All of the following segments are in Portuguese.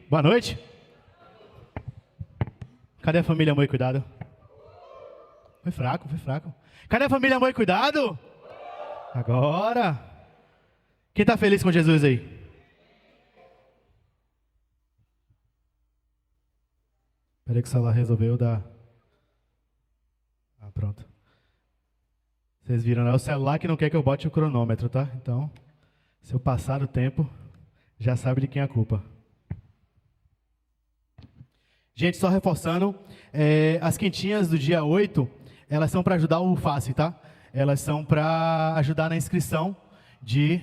Boa noite. Cadê a família Amor e Cuidado? Foi fraco, foi fraco. Cadê a família Amor e Cuidado? Agora. Quem está feliz com Jesus aí? Peraí que o celular resolveu dar... Ah, pronto. Vocês viram, né? O celular que não quer que eu bote o cronômetro, tá? Então, se eu passar o tempo, já sabe de quem é a culpa. Gente, só reforçando, as quentinhas do dia 8, elas são para ajudar o FACE, tá? Elas são para ajudar na inscrição de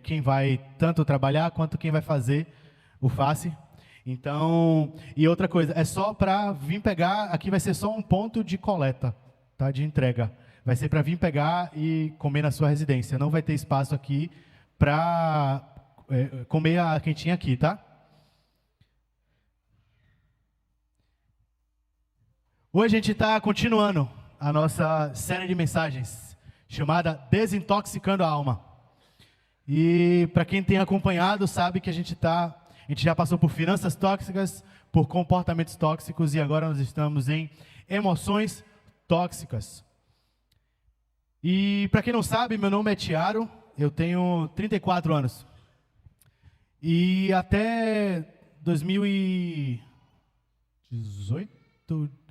quem vai tanto trabalhar quanto quem vai fazer o FACE. Então, e outra coisa, é só para vir pegar, aqui vai ser só um ponto de coleta, tá? De entrega. Vai ser para vir pegar e comer na sua residência. Não vai ter espaço aqui para comer a quentinha aqui, tá? Hoje a gente está continuando a nossa série de mensagens, chamada Desintoxicando a Alma. E para quem tem acompanhado, sabe que a gente já passou por finanças tóxicas, por comportamentos tóxicos, e agora nós estamos em emoções tóxicas. E para quem não sabe, meu nome é Tiago, eu tenho 34 anos. E até 2018,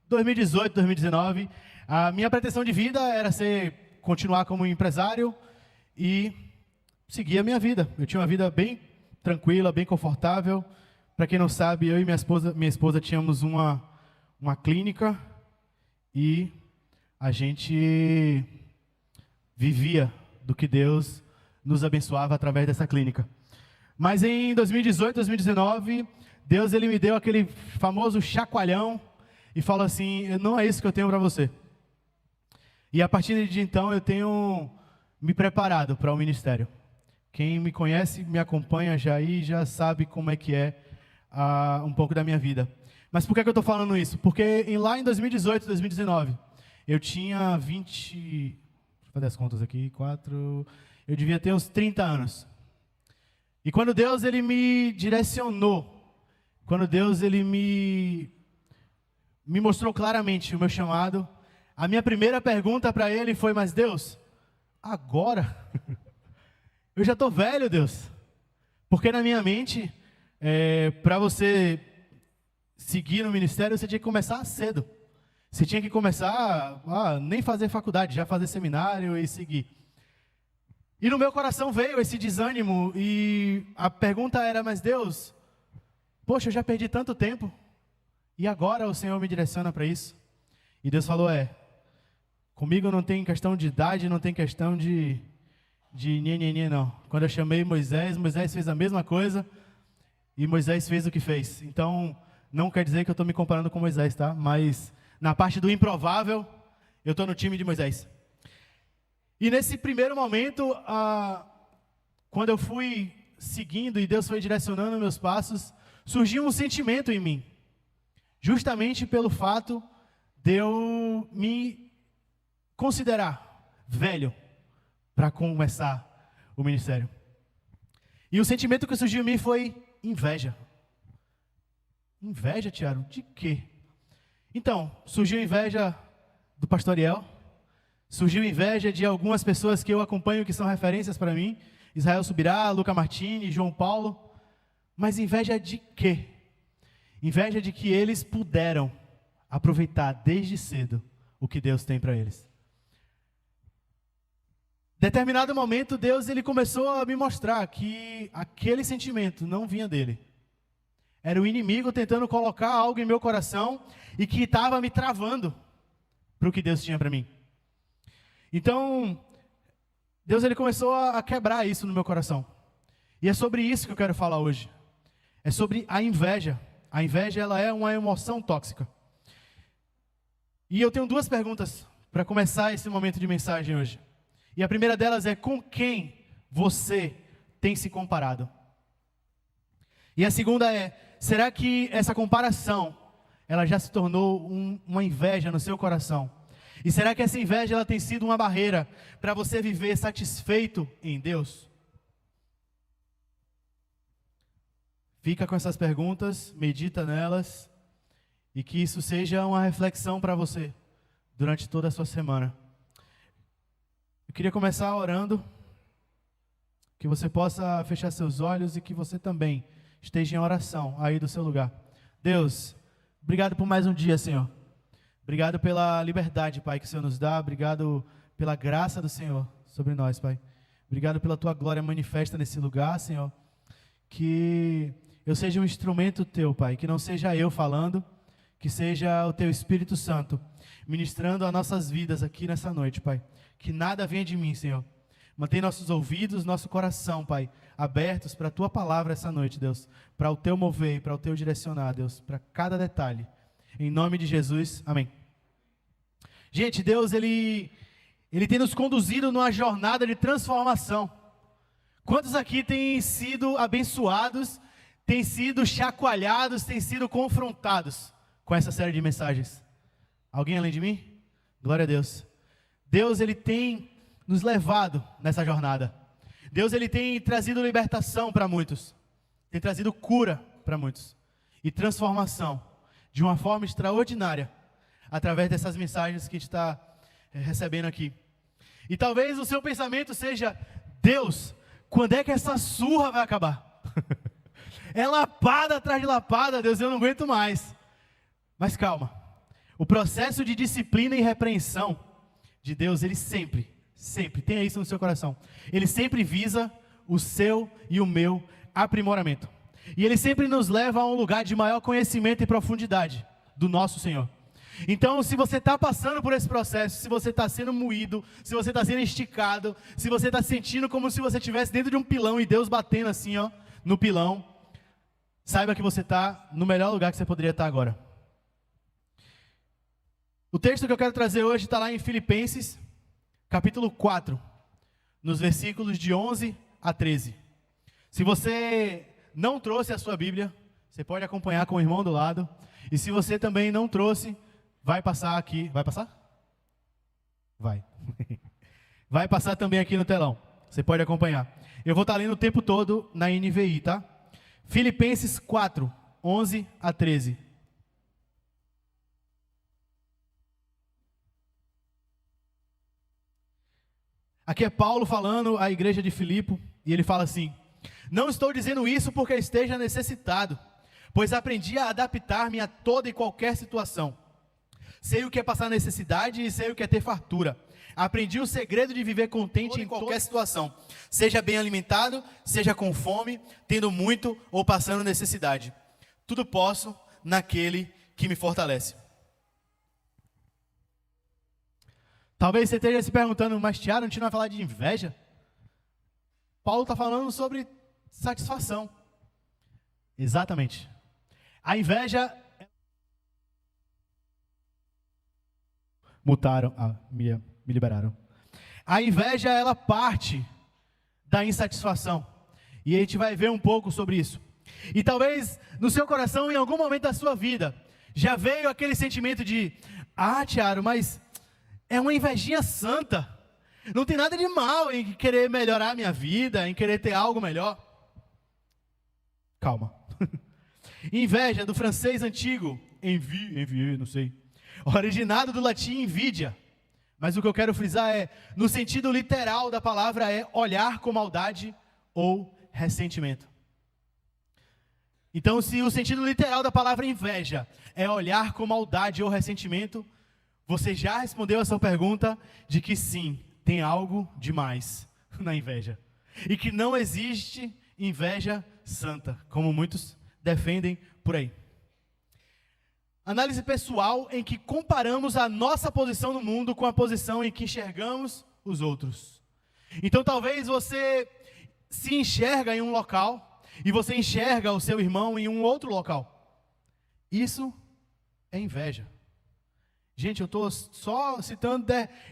2019, a minha pretensão de vida era continuar como empresário e seguir a minha vida. Eu tinha uma vida bem tranquila, bem confortável. Para quem não sabe, eu e minha esposa tínhamos uma clínica e a gente vivia do que Deus nos abençoava através dessa clínica. Mas em 2018, 2019, Deus me deu aquele famoso chacoalhão e falou assim: não é isso que eu tenho para você. E a partir de então eu tenho me preparado para o ministério. Quem me conhece, me acompanha já sabe como é que é um pouco da minha vida. Mas por que eu estou falando isso? Porque lá em 2018, 2019, eu tinha 20... Deixa eu fazer as contas aqui, eu devia ter uns 30 anos. E quando Deus me direcionou, quando Deus me mostrou claramente o meu chamado, a minha primeira pergunta para Ele foi: mas Deus, agora? Eu já estou velho, Deus. Porque na minha mente, para você seguir no ministério, você tinha que começar cedo. Você tinha que começar nem fazer faculdade, já fazer seminário e seguir. E no meu coração veio esse desânimo e a pergunta era: mas Deus, poxa, eu já perdi tanto tempo. E agora o Senhor me direciona para isso. E Deus falou: comigo não tem questão de idade, não tem questão de nhenhenhen, não. Quando eu chamei Moisés fez a mesma coisa e Moisés fez o que fez. Então, não quer dizer que eu estou me comparando com Moisés, tá? Mas na parte do improvável, eu estou no time de Moisés. E nesse primeiro momento, quando eu fui seguindo e Deus foi direcionando meus passos, surgiu um sentimento em mim. Justamente pelo fato de eu me considerar velho para começar o ministério. E o sentimento que surgiu em mim foi inveja. Inveja, Tiago? De quê? Então, surgiu inveja do pastor Ariel, surgiu inveja de algumas pessoas que eu acompanho que são referências para mim, Israel Subirá, Luca Martini, João Paulo. Mas inveja de quê? Inveja de que eles puderam aproveitar desde cedo o que Deus tem para eles. Determinado momento, Deus começou a me mostrar que aquele sentimento não vinha dele. Era o inimigo tentando colocar algo em meu coração e que estava me travando para o que Deus tinha para mim. Então, Deus começou a quebrar isso no meu coração. E é sobre isso que eu quero falar hoje. É sobre a inveja. A inveja, ela é uma emoção tóxica. E eu tenho duas perguntas para começar esse momento de mensagem hoje. E a primeira delas é: com quem você tem se comparado? E a segunda é: será que essa comparação, ela já se tornou uma inveja no seu coração? E será que essa inveja, ela tem sido uma barreira para você viver satisfeito em Deus? Fica com essas perguntas, medita nelas e que isso seja uma reflexão para você durante toda a sua semana. Eu queria começar orando, que você possa fechar seus olhos e que você também esteja em oração aí do seu lugar. Deus, obrigado por mais um dia, Senhor. Obrigado pela liberdade, Pai, que o Senhor nos dá. Obrigado pela graça do Senhor sobre nós, Pai. Obrigado pela Tua glória manifesta nesse lugar, Senhor. Que eu seja um instrumento Teu, Pai. Que não seja eu falando, que seja o Teu Espírito Santo ministrando as nossas vidas aqui nessa noite, Pai. Que nada venha de mim, Senhor. Mantém nossos ouvidos, nosso coração, Pai, abertos para a Tua palavra essa noite, Deus. Para o Teu mover e para o Teu direcionar, Deus. Para cada detalhe. Em nome de Jesus, amém. Gente, Deus, Ele tem nos conduzido numa jornada de transformação. Quantos aqui têm sido abençoados, têm sido chacoalhados, têm sido confrontados com essa série de mensagens? Alguém além de mim? Glória a Deus. Deus, Ele tem nos levado nessa jornada. Deus, Ele tem trazido libertação para muitos. Tem trazido cura para muitos. E transformação de uma forma extraordinária através dessas mensagens que a gente está recebendo aqui. E talvez o seu pensamento seja: Deus, quando é que essa surra vai acabar? É lapada atrás de lapada, Deus, eu não aguento mais. Mas calma, o processo de disciplina e repreensão de Deus, ele sempre, tenha isso no seu coração, ele sempre visa o seu e o meu aprimoramento. E ele sempre nos leva a um lugar de maior conhecimento e profundidade do nosso Senhor. Então, se você está passando por esse processo, se você está sendo moído, se você está sendo esticado, se você está sentindo como se você estivesse dentro de um pilão e Deus batendo assim, ó, no pilão, saiba que você está no melhor lugar que você poderia estar agora. O texto que eu quero trazer hoje está lá em Filipenses, capítulo 4, nos versículos de 11 a 13. Se você não trouxe a sua Bíblia, você pode acompanhar com o irmão do lado. E se você também não trouxe, vai passar aqui. Vai passar? Vai. Vai passar também aqui no telão. Você pode acompanhar. Eu vou estar lendo o tempo todo na NVI, tá? Filipenses 4, 11 a 13. Aqui é Paulo falando à igreja de Filipe, e ele fala assim: não estou dizendo isso porque esteja necessitado, pois aprendi a adaptar-me a toda e qualquer situação. Sei o que é passar necessidade e sei o que é ter fartura. Aprendi o segredo de viver contente em qualquer situação, seja bem alimentado, seja com fome, tendo muito ou passando necessidade. Tudo posso naquele que me fortalece. Talvez você esteja se perguntando: mas Tiago, a gente não vai falar de inveja? Paulo está falando sobre satisfação. Exatamente. A inveja... Mutaram, me liberaram. A inveja, ela parte da insatisfação. E a gente vai ver um pouco sobre isso. E talvez no seu coração, em algum momento da sua vida, já veio aquele sentimento de: ah, Tiago, mas é uma invejinha santa. Não tem nada de mal em querer melhorar a minha vida, em querer ter algo melhor. Calma. Inveja, do francês antigo, envie, não sei. Originado do latim invidia. Mas o que eu quero frisar é, no sentido literal da palavra, é olhar com maldade ou ressentimento. Então, se o sentido literal da palavra inveja é olhar com maldade ou ressentimento, você já respondeu a sua pergunta de que sim, tem algo demais na inveja. E que não existe inveja santa, como muitos defendem por aí. Análise pessoal em que comparamos a nossa posição no mundo com a posição em que enxergamos os outros. Então talvez você se enxerga em um local e você enxerga o seu irmão em um outro local. Isso é inveja. Gente, eu estou só citando,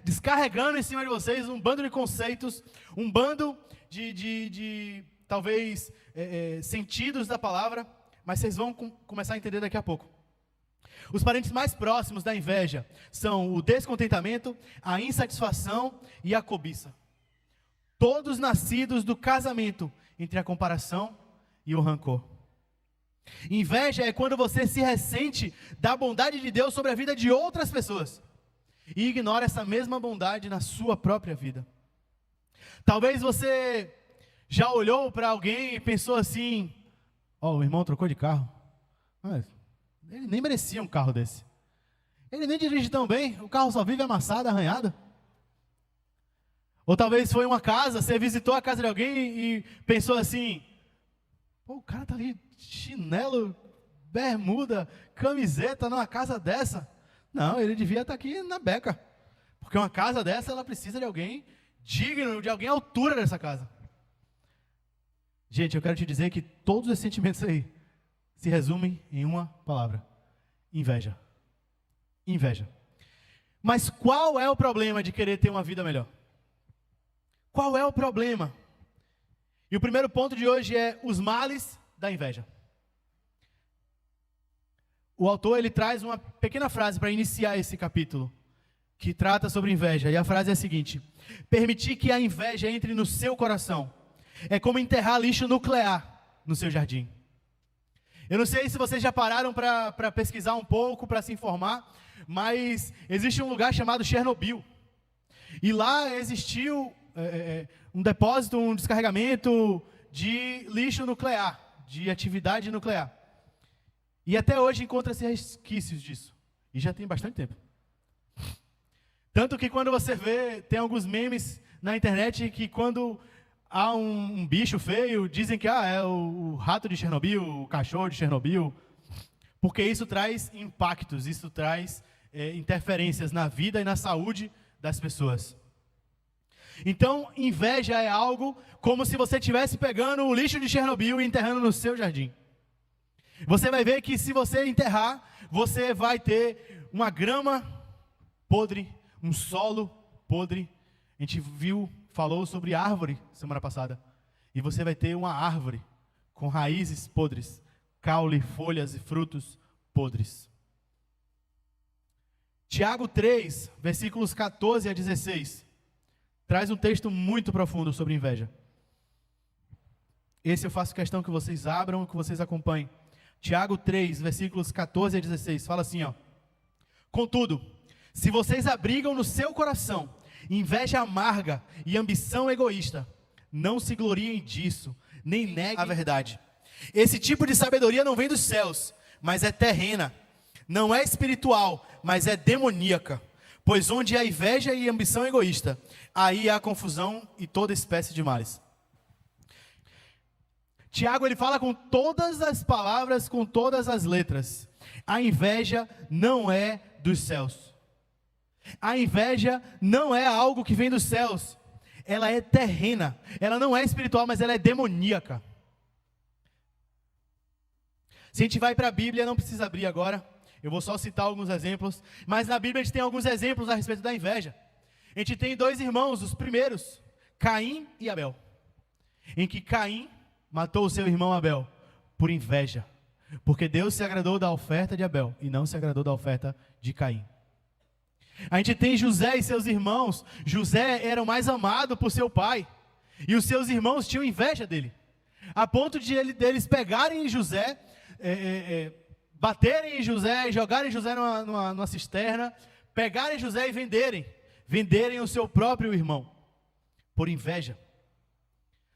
descarregando em cima de vocês um bando de conceitos, um bando de talvez, sentidos da palavra, mas vocês vão começar a entender daqui a pouco. Os parentes mais próximos da inveja são o descontentamento, a insatisfação e a cobiça. Todos nascidos do casamento entre a comparação e o rancor. Inveja é quando você se ressente da bondade de Deus sobre a vida de outras pessoas e ignora essa mesma bondade na sua própria vida. Talvez você já olhou para alguém e pensou assim: ó, o irmão trocou de carro. Mas ele nem merecia um carro desse. Ele nem dirige tão bem, o carro só vive amassado, arranhado. Ou talvez foi uma casa, você visitou a casa de alguém e pensou assim: pô, o cara tá ali, chinelo, bermuda, camiseta numa casa dessa. Não, ele devia estar aqui na beca. Porque uma casa dessa, ela precisa de alguém digno, de alguém à altura dessa casa. Gente, eu quero te dizer que todos esses sentimentos aí se resumem em uma palavra: inveja. Inveja. Mas qual é o problema de querer ter uma vida melhor? Qual é o problema? E o primeiro ponto de hoje é os males da inveja. O autor, ele traz uma pequena frase para iniciar esse capítulo, que trata sobre inveja. E a frase é a seguinte: permitir que a inveja entre no seu coração é como enterrar lixo nuclear no seu jardim. Eu não sei se vocês já pararam para pesquisar um pouco, para se informar, mas existe um lugar chamado Chernobyl. E lá existiu um depósito, um descarregamento de lixo nuclear, de atividade nuclear. E até hoje encontra-se resquícios disso. E já tem bastante tempo. Tanto que quando você vê, tem alguns memes na internet que quando há um bicho feio, dizem que é o rato de Chernobyl, o cachorro de Chernobyl. Porque isso traz impactos, isso traz interferências na vida e na saúde das pessoas. Então, inveja é algo como se você estivesse pegando o lixo de Chernobyl e enterrando no seu jardim. Você vai ver que se você enterrar, você vai ter uma grama podre, um solo podre. A gente falou sobre árvore semana passada. E você vai ter uma árvore com raízes podres, caule, folhas e frutos podres. Tiago 3, versículos 14 a 16, traz um texto muito profundo sobre inveja. Esse eu faço questão que vocês abram e que vocês acompanhem. Tiago 3, versículos 14 a 16, fala assim, ó: contudo, se vocês abrigam no seu coração inveja amarga e ambição egoísta, não se gloriem disso, nem neguem a verdade. Esse tipo de sabedoria não vem dos céus, mas é terrena. Não é espiritual, mas é demoníaca. Pois onde há inveja e ambição egoísta, aí há confusão e toda espécie de males. Tiago, ele fala com todas as palavras, com todas as letras. A inveja não é dos céus. A inveja não é algo que vem dos céus. Ela é terrena. Ela não é espiritual, mas ela é demoníaca. Se a gente vai para a Bíblia, não precisa abrir agora. Eu vou só citar alguns exemplos. Mas na Bíblia a gente tem alguns exemplos a respeito da inveja. A gente tem dois irmãos, os primeiros, Caim e Abel. Em que Caim matou o seu irmão Abel por inveja. Porque Deus se agradou da oferta de Abel e não se agradou da oferta de Caim. A gente tem José e seus irmãos. José era o mais amado por seu pai. E os seus irmãos tinham inveja dele. A ponto de deles pegarem em José, baterem em José, jogarem José numa cisterna, pegarem José e venderem o seu próprio irmão, por inveja.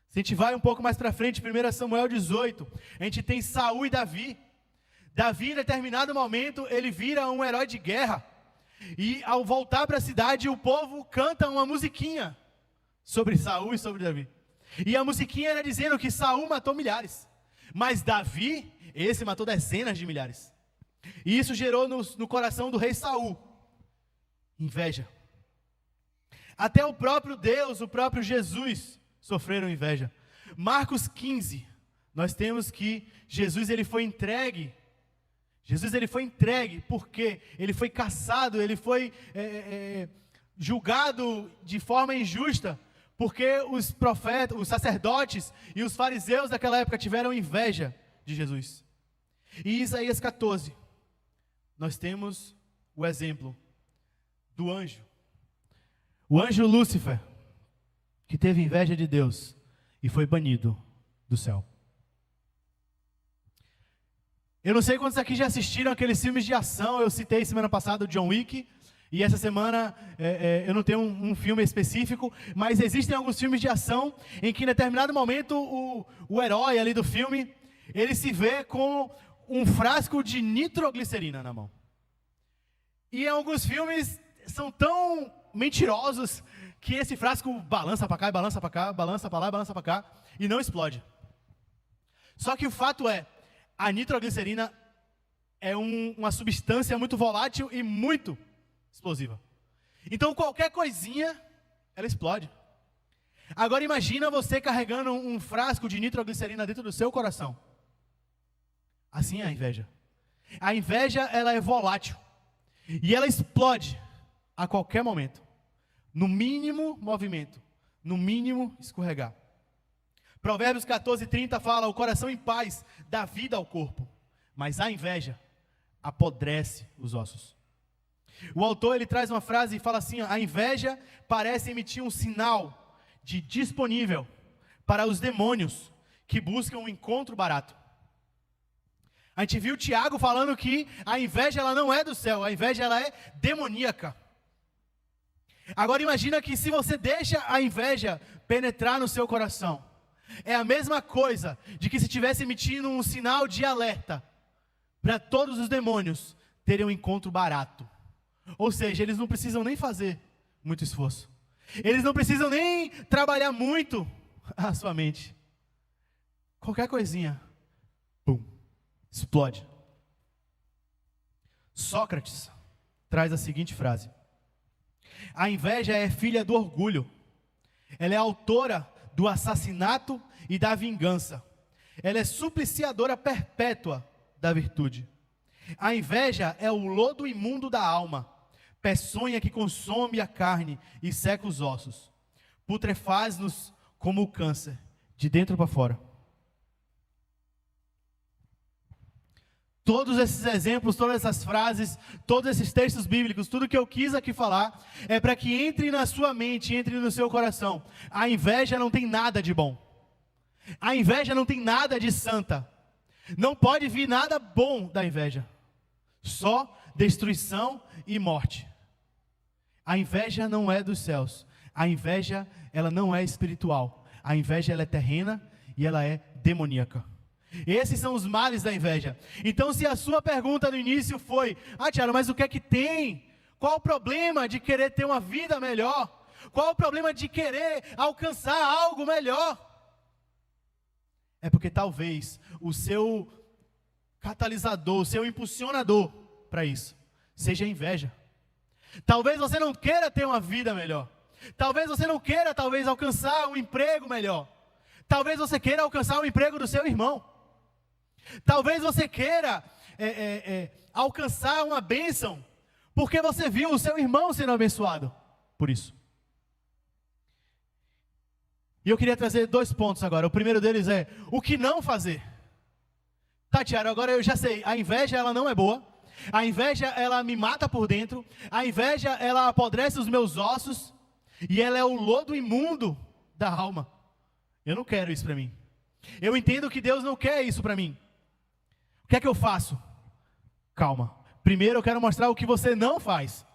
Se a gente vai um pouco mais para frente, 1 Samuel 18, a gente tem Saul e Davi. Davi, em determinado momento, ele vira um herói de guerra. E ao voltar para a cidade, o povo canta uma musiquinha sobre Saul e sobre Davi. E a musiquinha era dizendo que Saul matou milhares, mas Davi, esse matou dezenas de milhares. E isso gerou no coração do rei Saul inveja. Até o próprio Deus, o próprio Jesus sofreram inveja. Marcos 15, nós temos que Jesus ele foi entregue porque ele foi caçado, ele foi julgado de forma injusta, porque os profetas, os sacerdotes e os fariseus daquela época tiveram inveja de Jesus. E em Isaías 14, nós temos o exemplo do anjo. O anjo Lúcifer, que teve inveja de Deus e foi banido do céu. Eu não sei quantos aqui já assistiram aqueles filmes de ação. Eu citei semana passada o John Wick. E essa semana eu não tenho um filme específico, mas existem alguns filmes de ação em que em determinado momento o herói ali do filme, ele se vê com um frasco de nitroglicerina na mão. E em alguns filmes são tão mentirosos que esse frasco balança para cá e balança para cá, balança para lá e balança para cá e não explode. Só que o fato é, a nitroglicerina é uma substância muito volátil e muito explosiva. Então qualquer coisinha, ela explode. Agora imagina você carregando um frasco de nitroglicerina dentro do seu coração. Assim é a inveja. A inveja, ela é volátil. E ela explode a qualquer momento. No mínimo movimento. No mínimo escorregar. Provérbios 14:30 fala: o coração em paz dá vida ao corpo, mas a inveja apodrece os ossos. O autor, ele traz uma frase e fala assim: a inveja parece emitir um sinal de disponível para os demônios que buscam um encontro barato. A gente viu Tiago falando que a inveja, ela não é do céu, a inveja, ela é demoníaca. Agora imagina que se você deixa a inveja penetrar no seu coração, é a mesma coisa de que se estivesse emitindo um sinal de alerta para todos os demônios terem um encontro barato. Ou seja, eles não precisam nem fazer muito esforço. Eles não precisam nem trabalhar muito a sua mente. Qualquer coisinha, pum, explode. Sócrates traz a seguinte frase: a inveja é filha do orgulho. Ela é autora do assassinato e da vingança. Ela é supliciadora perpétua da virtude. A inveja é o lodo imundo da alma, peçonha que consome a carne e seca os ossos, putrefaz-nos como o câncer, de dentro para fora. Todos esses exemplos, todas essas frases, todos esses textos bíblicos, tudo que eu quis aqui falar, é para que entre na sua mente, entre no seu coração. A inveja não tem nada de bom. A inveja não tem nada de santa. Não pode vir nada bom da inveja. Só destruição e morte. A inveja não é dos céus. A inveja, ela não é espiritual. A inveja, ela é terrena e ela é demoníaca. Esses são os males da inveja. Então, se a sua pergunta no início foi: Tiago, mas o que é que tem? Qual o problema de querer ter uma vida melhor? Qual o problema de querer alcançar algo melhor? É porque talvez o seu catalisador, o seu impulsionador para isso seja a inveja. Talvez você não queira ter uma vida melhor. Talvez você não queira, alcançar um emprego melhor. Talvez você queira alcançar o emprego do seu irmão. Talvez você queira alcançar uma bênção, porque você viu o seu irmão sendo abençoado por isso. E eu queria trazer 2 pontos agora. O primeiro deles é o que não fazer. Tiago, agora eu já sei, a inveja, ela não é boa. A inveja, ela me mata por dentro. A inveja, ela apodrece os meus ossos. E ela é o lodo imundo da alma. Eu não quero isso para mim. Eu entendo que Deus não quer isso para mim. O que é que eu faço? Calma. Primeiro eu quero mostrar o que você não faz.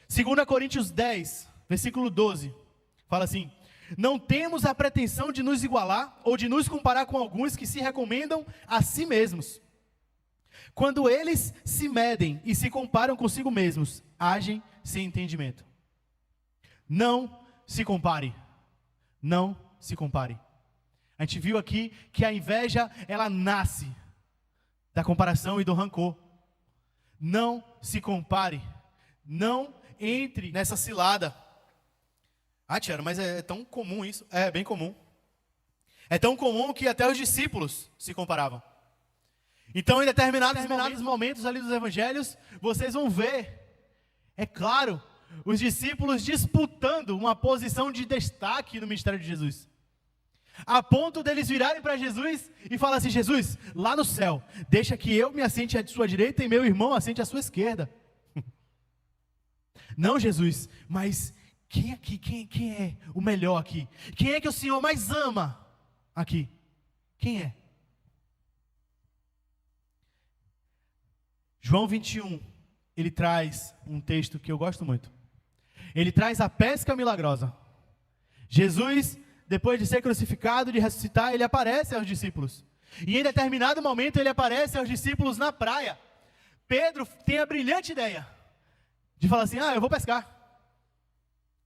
2 Coríntios 10, versículo 12. Fala assim: não temos a pretensão de nos igualar ou de nos comparar com alguns que se recomendam a si mesmos. Quando eles se medem e se comparam consigo mesmos, agem sem entendimento. Não se compare. Não se compare. A gente viu aqui que a inveja, ela nasce da comparação e do rancor. Não se compare. Não entre nessa cilada. Tiago, mas é tão comum isso. É bem comum. É tão comum que até os discípulos se comparavam. Então, em determinados momentos ali dos evangelhos, vocês vão ver, é claro, os discípulos disputando uma posição de destaque no ministério de Jesus. A ponto deles virarem para Jesus e falar assim: Jesus, lá no céu, deixa que eu me assente à sua direita e meu irmão assente à sua esquerda. Não, Jesus, mas quem aqui, quem é o melhor aqui? Quem é que o Senhor mais ama aqui? Quem é? João 21, ele traz um texto que eu gosto muito. Ele traz a pesca milagrosa. Jesus, depois de ser crucificado, de ressuscitar, ele aparece aos discípulos. E em determinado momento ele aparece aos discípulos na praia. Pedro tem a brilhante ideia de falar assim, eu vou pescar.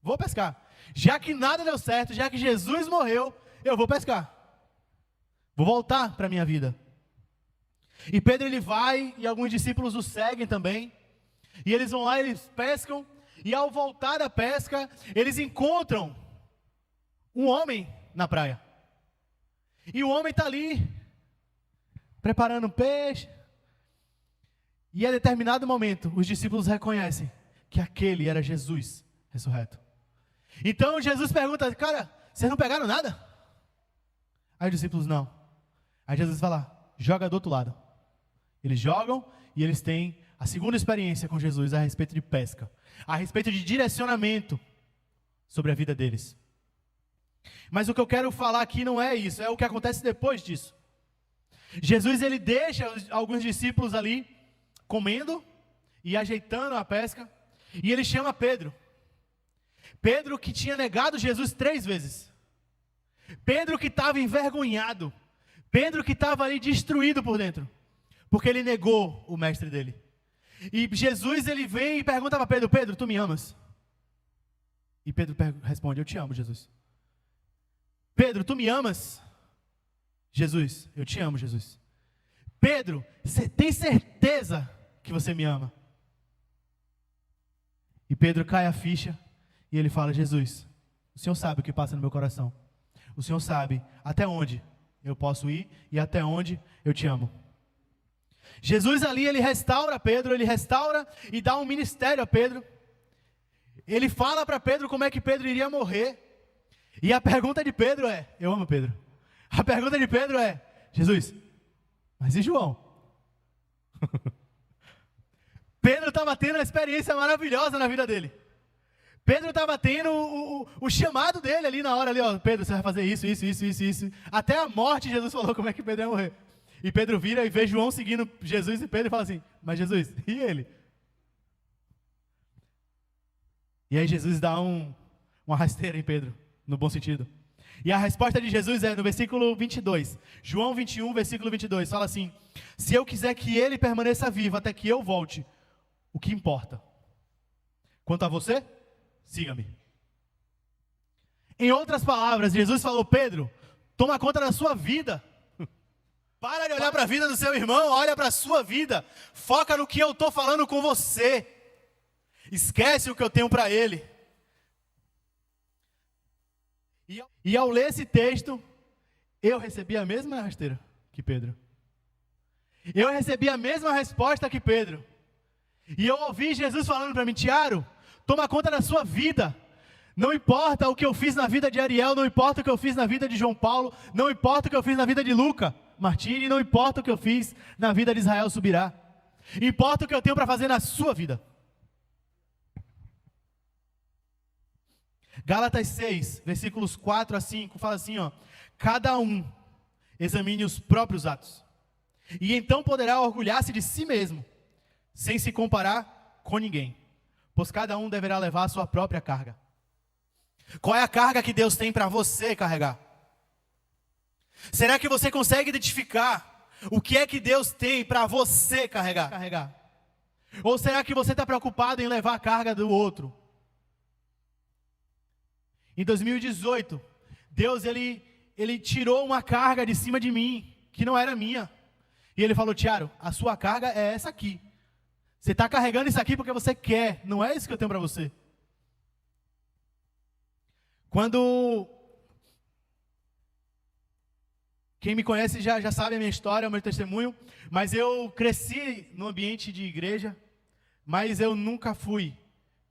Vou pescar. Já que nada deu certo, já que Jesus morreu, eu vou pescar. Vou voltar para a minha vida. E Pedro ele vai, e alguns discípulos o seguem também. E eles vão lá, eles pescam. E ao voltar da pesca, eles encontram um homem na praia. E o homem está ali, preparando peixe. E a determinado momento, os discípulos reconhecem que aquele era Jesus ressurreto. Então Jesus pergunta, cara, vocês não pegaram nada? Aí os discípulos, não. Aí Jesus fala, joga do outro lado. Eles jogam e eles têm a segunda experiência com Jesus a respeito de pesca. A respeito de direcionamento sobre a vida deles. Mas o que eu quero falar aqui não é isso, é o que acontece depois disso. Jesus ele deixa alguns discípulos ali comendo e ajeitando a pesca. E ele chama Pedro. Pedro que tinha negado Jesus 3 vezes. Pedro que estava envergonhado. Pedro que estava ali destruído por dentro. Porque ele negou o mestre dele. E Jesus ele vem e pergunta para Pedro, Pedro, tu me amas? E Pedro responde, eu te amo, Jesus. Pedro, tu me amas? Jesus, eu te amo, Jesus. Pedro, você tem certeza que você me ama? E Pedro cai a ficha e ele fala, Jesus, o Senhor sabe o que passa no meu coração. O Senhor sabe até onde eu posso ir e até onde eu te amo. Jesus ali, ele restaura Pedro, ele restaura e dá um ministério a Pedro. Ele fala para Pedro como é que Pedro iria morrer. E a pergunta de Pedro é, eu amo Pedro. A pergunta de Pedro é, Jesus, mas e João? Pedro estava tendo uma experiência maravilhosa na vida dele. Pedro estava tendo o chamado dele ali na hora, ali, ó, Pedro, você vai fazer isso. Até a morte Jesus falou como é que Pedro ia morrer. E Pedro vira e vê João seguindo Jesus e Pedro fala assim, mas Jesus, e ele? E aí Jesus dá uma rasteira em Pedro, no bom sentido. E a resposta de Jesus é no versículo 22. João 21, versículo 22, fala assim, se eu quiser que ele permaneça vivo até que eu volte, o que importa? Quanto a você, siga-me. Em outras palavras, Jesus falou, Pedro, toma conta da sua vida. Para de olhar para a vida do seu irmão, olha para a sua vida. Foca no que eu estou falando com você. Esquece o que eu tenho para ele. E ao ler esse texto, eu recebi a mesma rasteira que Pedro. Eu recebi a mesma resposta que Pedro. E eu ouvi Jesus falando para mim, Tiago, toma conta da sua vida. Não importa o que eu fiz na vida de Ariel, não importa o que eu fiz na vida de João Paulo, não importa o que eu fiz na vida de Luca Martini, não importa o que eu fiz na vida de Israel Subirá. Importa o que eu tenho para fazer na sua vida. Gálatas 6, versículos 4 a 5, fala assim, ó, cada um examine os próprios atos, e então poderá orgulhar-se de si mesmo, sem se comparar com ninguém, pois cada um deverá levar a sua própria carga. Qual é a carga que Deus tem para você carregar? Será que você consegue identificar o que é que Deus tem para você carregar? Ou será que você está preocupado em levar a carga do outro? Em 2018, Deus ele tirou uma carga de cima de mim, que não era minha. E Ele falou, Tiago, a sua carga é essa aqui. Você está carregando isso aqui porque você quer, não é isso que eu tenho para você. Quando... Quem me conhece já sabe a minha história, o meu testemunho, mas eu cresci no ambiente de igreja, mas eu nunca fui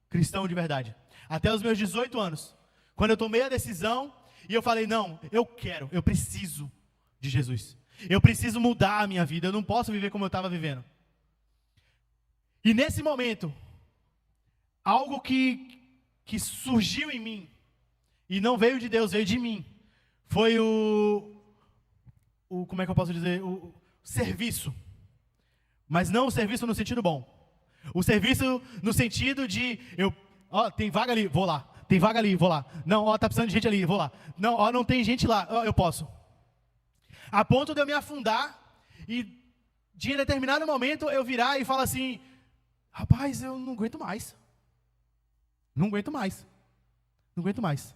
cristão de verdade. Até os meus 18 anos, quando eu tomei a decisão e eu falei, não, eu preciso de Jesus. Eu preciso mudar a minha vida, eu não posso viver como eu estava vivendo. E nesse momento, algo que surgiu em mim, e não veio de Deus, veio de mim, foi como é que eu posso dizer, o serviço. Mas não o serviço no sentido bom. O serviço no sentido de, tem vaga ali, vou lá. Tem vaga ali, vou lá. Não, tá precisando de gente ali, vou lá. Não, não tem gente lá, eu posso. A ponto de eu me afundar e de em determinado momento eu virar e falar assim, rapaz, eu não aguento mais. Não aguento mais. Não aguento mais.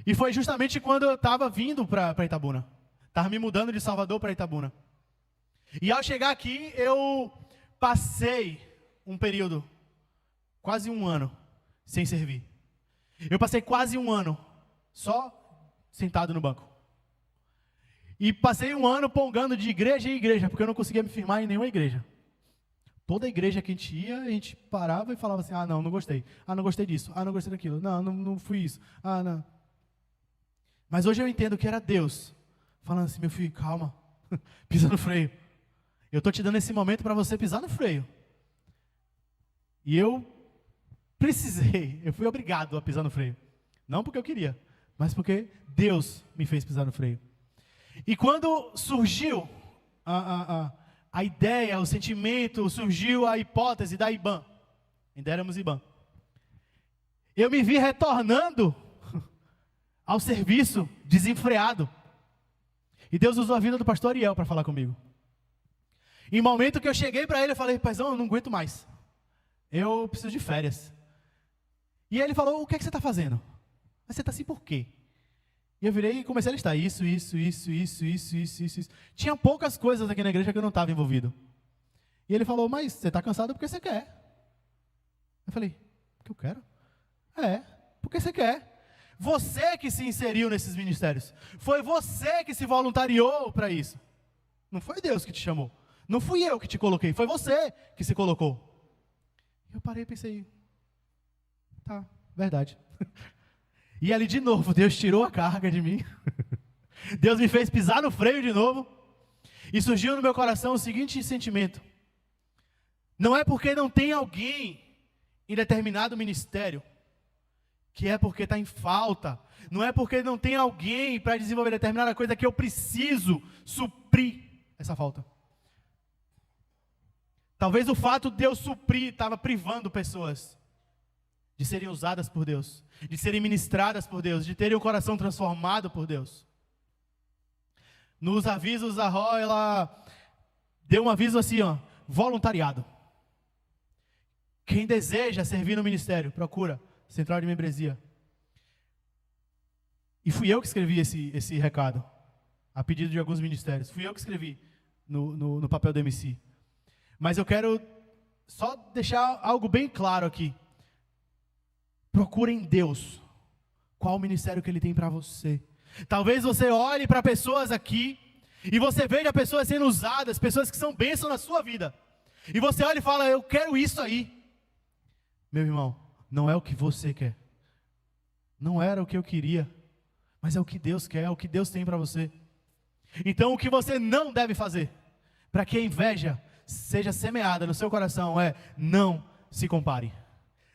E foi justamente quando eu estava vindo para Itabuna. Estava me mudando de Salvador para Itabuna. E ao chegar aqui, eu passei um período, quase um ano, sem servir. Eu passei quase um ano só sentado no banco. E passei um ano pongando de igreja em igreja, porque eu não conseguia me firmar em nenhuma igreja. Toda igreja que a gente ia, a gente parava e falava assim, não gostei. Não gostei disso. Não gostei daquilo. Não fui isso. Não. Mas hoje eu entendo que era Deus falando assim, meu filho, calma, pisa no freio. Eu estou te dando esse momento para você pisar no freio. E eu fui obrigado a pisar no freio. Não porque eu queria, mas porque Deus me fez pisar no freio. E quando surgiu a ideia, o sentimento, surgiu a hipótese da IBAN, ainda éramos IBAN, eu me vi retornando ao serviço desenfreado. E Deus usou a vida do pastor Ariel para falar comigo. Em momento que eu cheguei para ele, eu falei, paizão, eu não aguento mais. Eu preciso de férias. E ele falou, o que é que você está fazendo? Mas você está assim por quê? E eu virei e comecei a listar isso. Tinha poucas coisas aqui na igreja que eu não estava envolvido. E ele falou, mas você está cansado porque você quer. Eu falei, porque eu quero? Porque você quer. Você que se inseriu nesses ministérios. Foi você que se voluntariou para isso. Não foi Deus que te chamou. Não fui eu que te coloquei. Foi você que se colocou. Eu parei e pensei, tá, verdade. E ali de novo, Deus tirou a carga de mim. Deus me fez pisar no freio de novo. E surgiu no meu coração o seguinte sentimento. Não é porque não tem alguém em determinado ministério, que é porque está em falta. Não é porque não tem alguém para desenvolver determinada coisa que eu preciso suprir essa falta. Talvez o fato de eu suprir estava privando pessoas de serem usadas por Deus, de serem ministradas por Deus, de terem o coração transformado por Deus. Nos avisos, a Ró, ela deu um aviso assim, voluntariado. Quem deseja servir no ministério, procura Central de Membresia. E fui eu que escrevi esse recado, a pedido de alguns ministérios. Fui eu que escrevi no papel do MC. Mas eu quero só deixar algo bem claro aqui. Procure em Deus qual o ministério que Ele tem para você. Talvez você olhe para pessoas aqui e você veja pessoas sendo usadas, pessoas que são bênção na sua vida. E você olha e fala, eu quero isso aí. Meu irmão, não é o que você quer. Não era o que eu queria. Mas é o que Deus quer, é o que Deus tem para você. Então o que você não deve fazer, para que a inveja seja semeada no seu coração, é não se compare.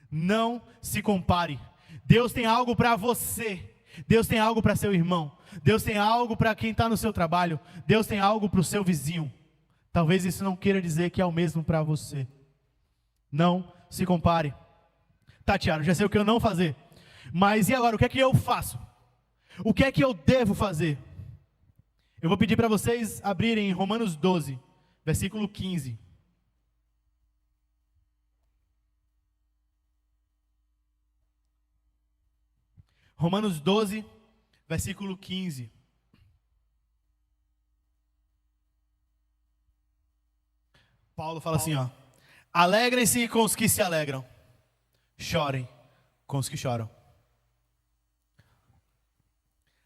Não se compare. Deus tem algo para você. Deus tem algo para seu irmão. Deus tem algo para quem está no seu trabalho. Deus tem algo para o seu vizinho. Talvez isso não queira dizer que é o mesmo para você. Não se compare. Tá, Tiago, já sei o que eu não fazer. Mas e agora, o que é que eu faço? O que é que eu devo fazer? Eu vou pedir para vocês abrirem em Romanos 12, versículo 15. Romanos 12, versículo 15. Paulo fala assim, alegrem-se com os que se alegram, chorem com os que choram.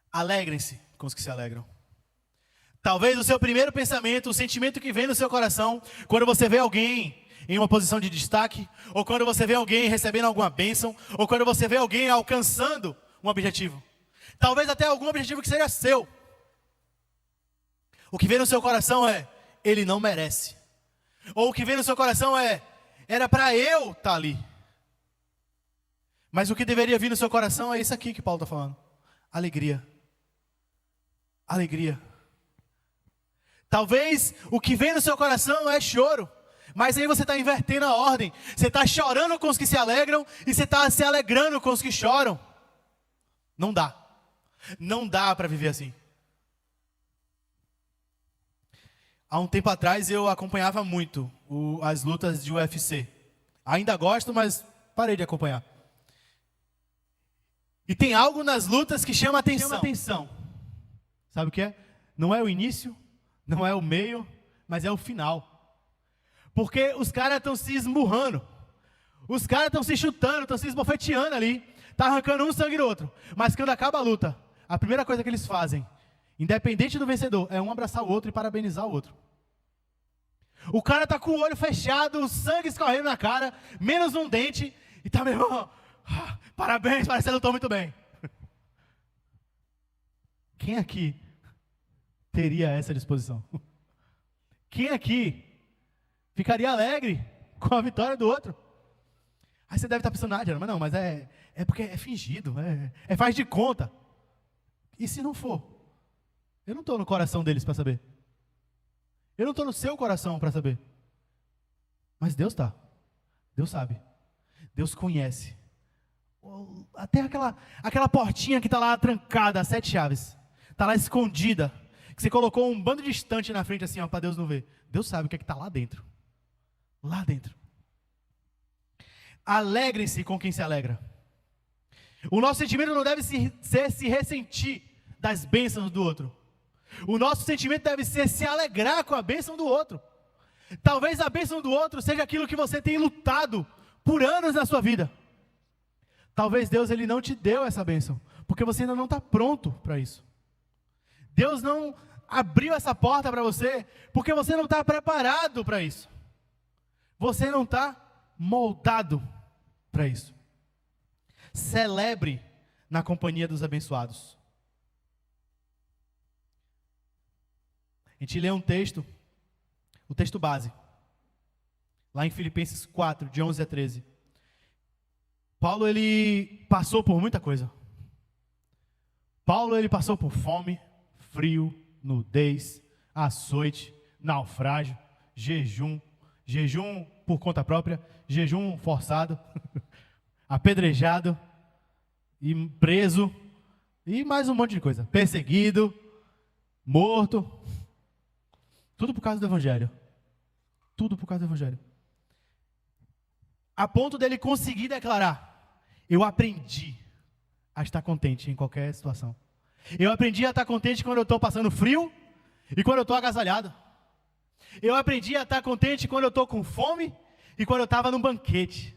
Alegrem-se com os que se alegram. Talvez o seu primeiro pensamento, o sentimento que vem no seu coração, quando você vê alguém em uma posição de destaque, ou quando você vê alguém recebendo alguma bênção, ou quando você vê alguém alcançando um objetivo, talvez até algum objetivo que seja seu, o que vem no seu coração é, ele não merece. Ou o que vem no seu coração é, era para eu estar ali. Mas o que deveria vir no seu coração é isso aqui que Paulo está falando. Alegria. Alegria. Talvez o que vem no seu coração é choro. Mas aí você está invertendo a ordem. Você está chorando com os que se alegram e você está se alegrando com os que choram. Não dá. Não dá para viver assim. Há um tempo atrás eu acompanhava muito as lutas de UFC. Ainda gosto, mas parei de acompanhar. E tem algo nas lutas que chama atenção. Sabe o que é? Não é o início, não é o meio, mas é o final. Porque os caras estão se esmurrando. Os caras estão se chutando, estão se esbofeteando ali. Está arrancando um sangue do outro. Mas quando acaba a luta, a primeira coisa que eles fazem, independente do vencedor, é um abraçar o outro e parabenizar o outro. O cara está com o olho fechado, o sangue escorrendo na cara, menos um dente, e tá, meu irmão, parabéns, parece que você lutou muito bem. Quem aqui teria essa disposição? Quem aqui ficaria alegre com a vitória do outro? Aí você deve estar pensando, Diana, mas não, mas é porque é fingido, faz de conta. E se não for? Eu não estou no coração deles para saber. Eu não estou no seu coração para saber. Mas Deus está. Deus sabe. Deus conhece. Até aquela portinha que está lá trancada, as 7 chaves. Está lá escondida. Que você colocou um bando de estante na frente assim, para Deus não ver. Deus sabe o que está lá dentro. Lá dentro. Alegrem-se com quem se alegra. O nosso sentimento não deve ser se ressentir das bênçãos do outro. O nosso sentimento deve ser se alegrar com a bênção do outro. Talvez a bênção do outro seja aquilo que você tem lutado por anos na sua vida. Talvez Deus ele não te deu essa bênção, porque você ainda não está pronto para isso. Deus não abriu essa porta para você, porque você não está preparado para isso. Você não está moldado para isso. Celebre na companhia dos abençoados. A gente lê um texto, o texto base, lá em Filipenses 4, de 11 a 13. Paulo, ele passou por muita coisa. Paulo, ele passou por fome, frio, nudez, açoite, naufrágio, jejum por conta própria, jejum forçado, apedrejado, e preso, e mais um monte de coisa. Perseguido, morto. Tudo por causa do Evangelho. Tudo por causa do Evangelho. A ponto dele conseguir declarar: eu aprendi a estar contente em qualquer situação. Eu aprendi a estar contente quando eu estou passando frio e quando eu estou agasalhado. Eu aprendi a estar contente quando eu estou com fome e quando eu estava num banquete.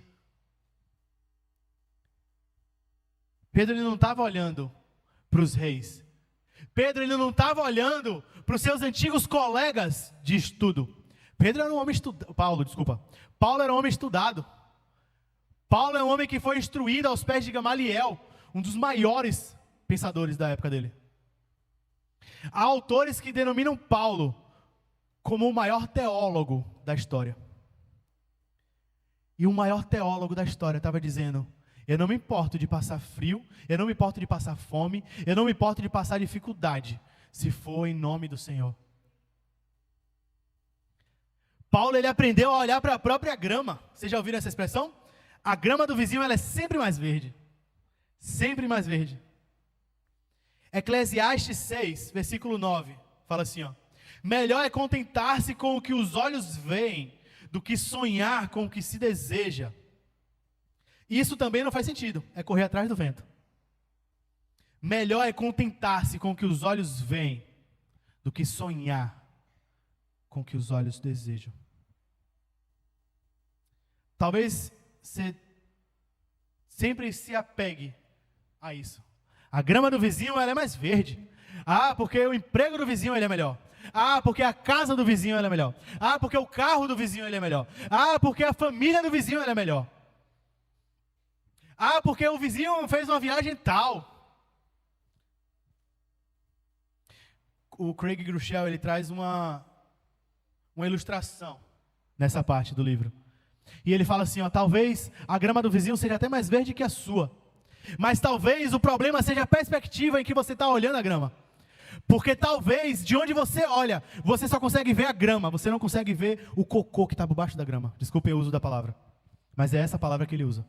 Pedro ele não estava olhando para os reis. Pedro ele não estava olhando para os seus antigos colegas de estudo. Pedro era um homem estudado. Paulo era um homem estudado. Paulo é um homem que foi instruído aos pés de Gamaliel, um dos maiores pensadores da época dele. Há autores que denominam Paulo como o maior teólogo da história. E o maior teólogo da história estava dizendo: eu não me importo de passar frio, eu não me importo de passar fome, eu não me importo de passar dificuldade, se for em nome do Senhor. Paulo, ele aprendeu a olhar para a própria grama. Vocês já ouviram essa expressão? A grama do vizinho, ela é sempre mais verde. Sempre mais verde. Eclesiastes 6, versículo 9, fala assim, ó: melhor é contentar-se com o que os olhos veem, do que sonhar com o que se deseja. Isso também não faz sentido, é correr atrás do vento. Melhor é contentar-se com o que os olhos veem, do que sonhar com o que os olhos desejam. Talvez você sempre se apegue a isso. A grama do vizinho, ela é mais verde. Ah, porque o emprego do vizinho ele é melhor. Ah, porque a casa do vizinho ela é melhor. Ah, porque o carro do vizinho ele é melhor. Ah, porque a família do vizinho ela é melhor. Ah, porque o vizinho fez uma viagem tal. O Craig Groeschel, ele traz uma ilustração nessa parte do livro. E ele fala assim, ó: talvez a grama do vizinho seja até mais verde que a sua. Mas talvez o problema seja a perspectiva em que você está olhando a grama. Porque talvez, de onde você olha, você só consegue ver a grama, você não consegue ver o cocô que está por baixo da grama. Desculpe o uso da palavra, mas é essa palavra que ele usa.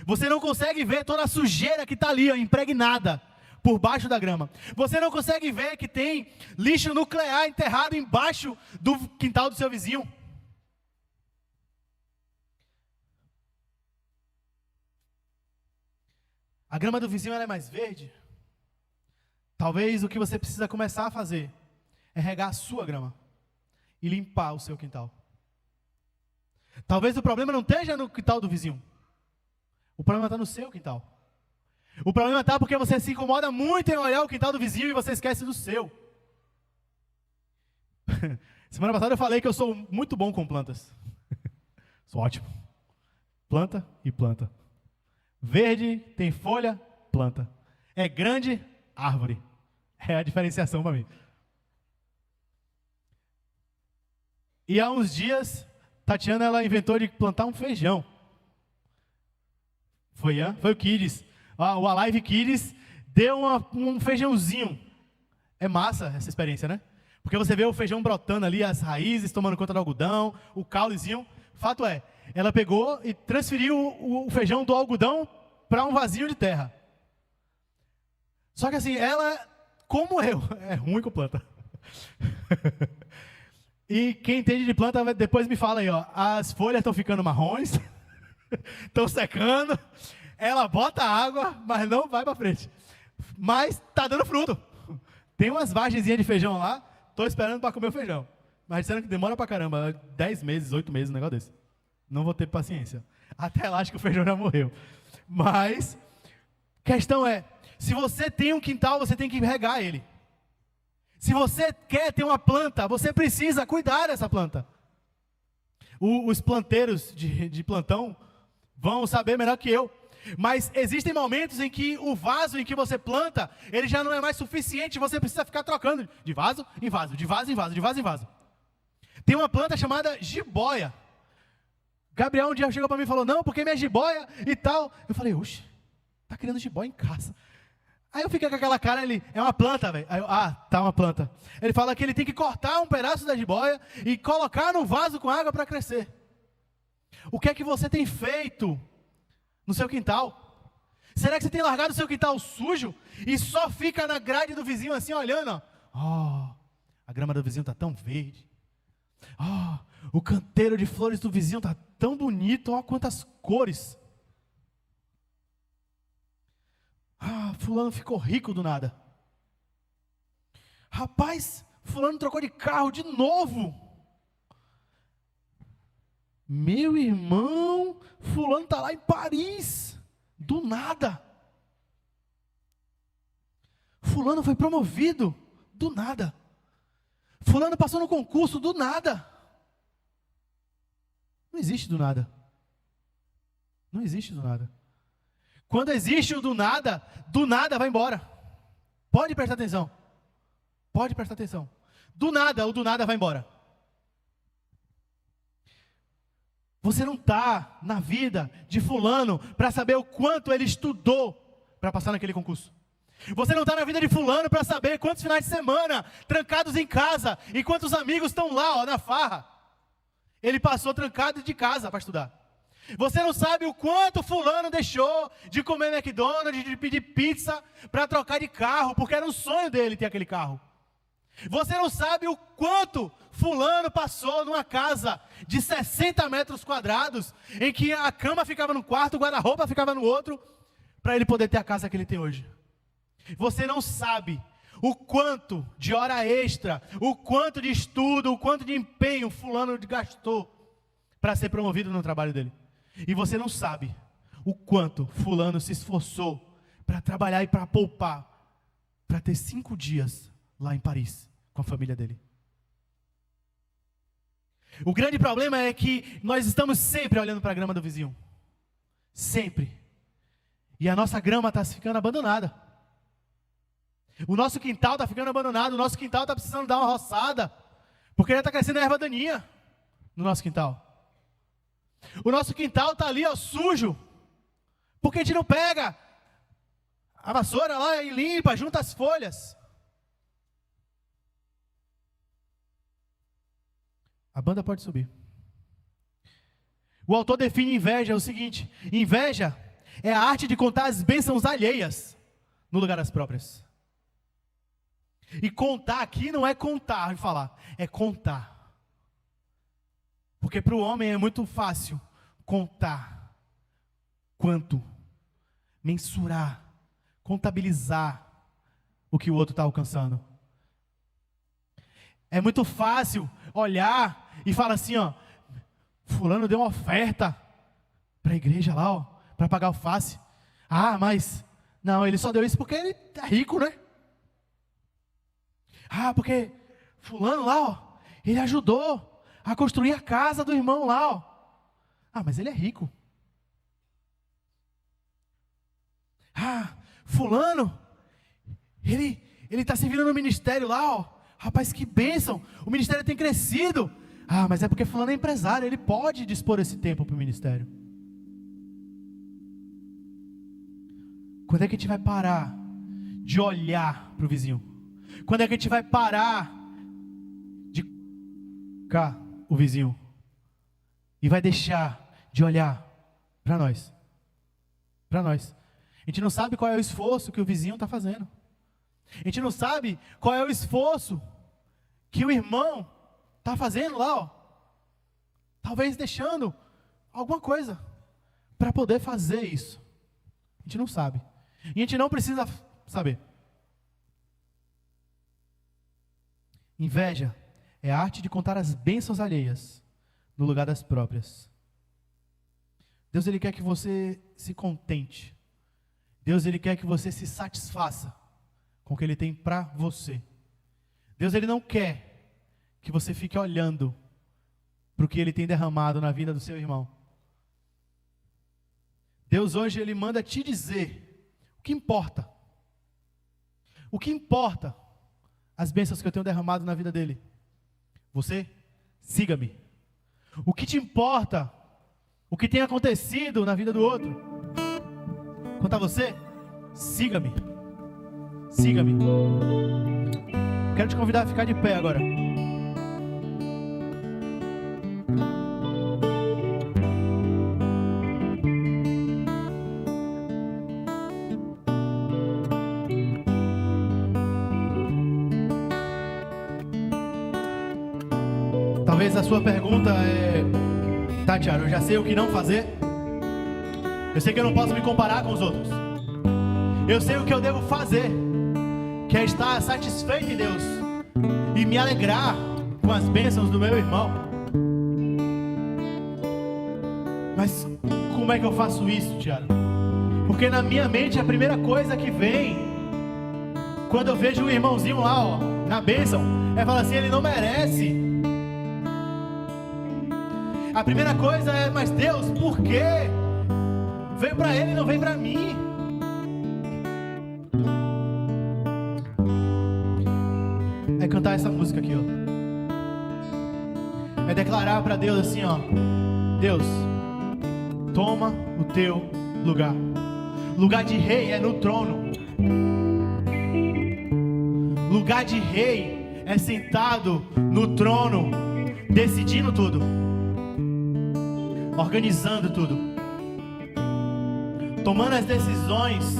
Você não consegue ver toda a sujeira que está ali, ó, impregnada por baixo da grama. Você não consegue ver que tem lixo nuclear enterrado embaixo do quintal do seu vizinho. A grama do vizinho ela é mais verde. Talvez o que você precisa começar a fazer é regar a sua grama e limpar o seu quintal. Talvez o problema não esteja no quintal do vizinho. O problema está no seu quintal. O problema está porque você se incomoda muito em olhar o quintal do vizinho e você esquece do seu. Semana passada eu falei que eu sou muito bom com plantas. Sou ótimo. Planta e planta. Verde, tem folha, planta. É grande, árvore. É a diferenciação para mim. E há uns dias, Tatiana ela inventou de plantar um feijão. Foi o Kids. O Alive Kids deu um feijãozinho. É massa essa experiência, né? Porque você vê o feijão brotando ali, as raízes tomando conta do algodão, o caulezinho. Fato é, ela pegou e transferiu o feijão do algodão para um vasinho de terra. Só que assim, ela, como eu, é ruim com planta. E quem entende de planta depois me fala aí, ó, as folhas estão ficando marrons, estão secando, ela bota água, mas não vai para frente. Mas tá dando fruto. Tem umas vagenzinhas de feijão lá, tô esperando para comer o feijão. Mas disseram que demora pra caramba, 10 meses, 8 meses, um negócio desse. Não vou ter paciência. Até lá acho que o feijão já morreu. Mas, questão é, se você tem um quintal, você tem que regar ele. Se você quer ter uma planta, você precisa cuidar dessa planta. Os planteiros de plantão vão saber melhor que eu. Mas existem momentos em que o vaso em que você planta, ele já não é mais suficiente, você precisa ficar trocando de vaso em vaso, de vaso em vaso, de vaso em vaso. Tem uma planta chamada jiboia. Gabriel um dia chegou para mim e falou, não, porque minha jiboia e tal. Eu falei, oxe, tá criando jiboia em casa. Aí eu fiquei com aquela cara, ele, é uma planta, velho. Aí eu, tá uma planta. Ele fala que ele tem que cortar um pedaço da jiboia e colocar num vaso com água para crescer. O que é que você tem feito no seu quintal? Será que você tem largado o seu quintal sujo e só fica na grade do vizinho assim olhando? Ó, a grama do vizinho está tão verde. Ó, o canteiro de flores do vizinho está tão bonito. Ó, quantas cores. Fulano ficou rico do nada. Rapaz, fulano trocou de carro de novo. Meu irmão, fulano está lá em Paris, do nada. Fulano foi promovido, do nada. Fulano passou no concurso, do nada. Não existe do nada. Não existe do nada. Quando existe o do nada vai embora. Pode prestar atenção. Pode prestar atenção. Do nada, o do nada vai embora. Você não está na vida de fulano para saber o quanto ele estudou para passar naquele concurso. Você não está na vida de fulano para saber quantos finais de semana trancados em casa e quantos amigos estão lá, ó, na farra. Ele passou trancado de casa para estudar. Você não sabe o quanto fulano deixou de comer McDonald's, de pedir pizza para trocar de carro, porque era um sonho dele ter aquele carro. Você não sabe o quanto fulano passou numa casa de 60 metros quadrados, em que a cama ficava num quarto, o guarda-roupa ficava no outro, para ele poder ter a casa que ele tem hoje. Você não sabe o quanto de hora extra, o quanto de estudo, o quanto de empenho fulano gastou para ser promovido no trabalho dele. E você não sabe o quanto fulano se esforçou para trabalhar e para poupar, para ter 5 dias lá em Paris, com a família dele. O grande problema é que nós estamos sempre olhando para a grama do vizinho. Sempre. E a nossa grama está ficando abandonada. O nosso quintal está ficando abandonado, o nosso quintal está precisando dar uma roçada, porque já está crescendo erva daninha no nosso quintal. O nosso quintal está ali, ó, sujo, porque a gente não pega a vassoura lá e limpa, junta as folhas. A banda pode subir. O autor define inveja o seguinte: inveja é a arte de contar as bênçãos alheias no lugar das próprias. E contar aqui não é contar e falar, é contar. Porque para o homem é muito fácil contar quanto, mensurar, contabilizar o que o outro está alcançando. É muito fácil olhar e falar assim, ó, fulano deu uma oferta para a igreja lá, ó, para pagar alface. Ah, mas não, ele só deu isso porque ele é rico, né? Ah, porque fulano lá, ó, ele ajudou a construir a casa do irmão lá, ó. Ah, mas ele é rico. Ah, fulano, ele está servindo no ministério lá, ó. Rapaz, que bênção, o ministério tem crescido. Ah, mas é porque fulano é empresário, ele pode dispor esse tempo para o ministério. Quando é que a gente vai parar de olhar para o vizinho? Quando é que a gente vai parar de cá o vizinho? E vai deixar de olhar para nós? Para nós. A gente não sabe qual é o esforço que o vizinho está fazendo. A gente não sabe qual é o esforço que o irmão está fazendo lá, ó. Talvez deixando alguma coisa para poder fazer isso. A gente não sabe. E a gente não precisa saber. Inveja é a arte de contar as bênçãos alheias no lugar das próprias. Deus, Ele quer que você se contente. Deus, Ele quer que você se satisfaça com o que Ele tem para você. Deus, Ele não quer que você fique olhando para o que Ele tem derramado na vida do seu irmão. Deus hoje Ele manda te dizer o que importa. O que importa as bênçãos que eu tenho derramado na vida dele. Você, siga-me. O que te importa o que tem acontecido na vida do outro. Quanto a você, siga-me. Siga-me. Quero te convidar a ficar de pé agora. Talvez a sua pergunta é: tá, Thiago, eu já sei o que não fazer. Eu sei que eu não posso me comparar com os outros. Eu sei o que eu devo fazer, que é estar satisfeito em Deus e me alegrar com as bênçãos do meu irmão. Mas como é que eu faço isso, Thiago? Porque na minha mente a primeira coisa que vem quando eu vejo o irmãozinho lá, ó, na bênção, é falar assim: ele não merece. A primeira coisa é: mas Deus, por quê? Veio para ele e não veio para mim. É cantar essa música aqui, ó. É declarar para Deus assim, ó: Deus, toma o teu lugar. Lugar de rei é no trono. Lugar de rei é sentado no trono, decidindo tudo, organizando tudo, tomando as decisões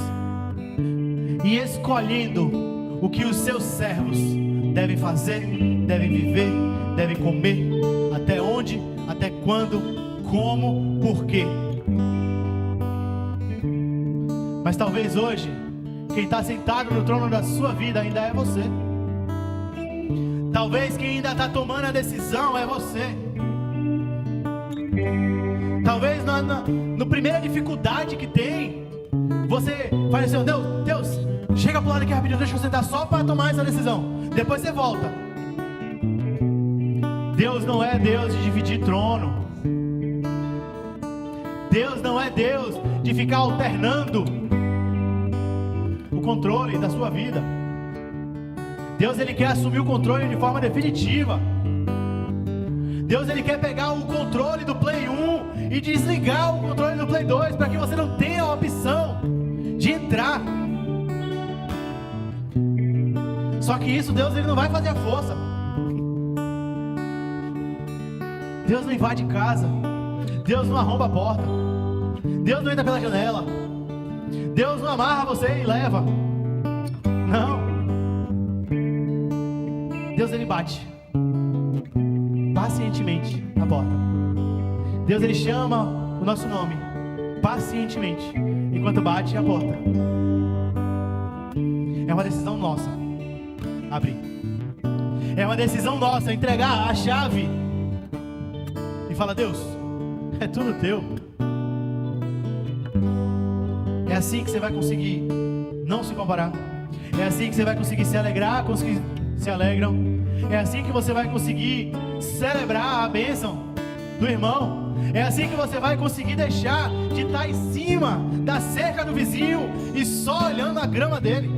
e escolhendo o que os seus servos devem fazer, devem viver, devem comer, até onde, até quando, como, por quê. Mas talvez hoje quem está sentado no trono da sua vida ainda é você. Talvez quem ainda está tomando a decisão é você. Talvez no primeira dificuldade que tem, você fala assim: Deus, chega pro lado aqui rapidinho, deixa eu sentar só para tomar essa decisão. Depois você volta. Deus não é Deus de dividir trono. Deus não é Deus de ficar alternando o controle da sua vida. Deus, Ele quer assumir o controle de forma definitiva. Deus, Ele quer pegar o controle do Play 1 e desligar o controle do Play 2, para que você não tenha a opção de entrar. Só que isso Deus, Ele não vai fazer a força. Deus não invade casa. Deus não arromba a porta. Deus não entra pela janela. Deus não amarra você e leva. Não. Deus, ele bate pacientemente na porta. Deus, ele chama o nosso nome pacientemente enquanto bate a porta. É uma decisão nossa abrir. É uma decisão nossa entregar a chave e falar: Deus, é tudo teu. É assim que você vai conseguir não se comparar. É assim que você vai conseguir se alegrar com os que se alegram. É assim que você vai conseguir celebrar a bênção do irmão. É assim que você vai conseguir deixar de estar em cima da cerca do vizinho e só olhando a grama dele.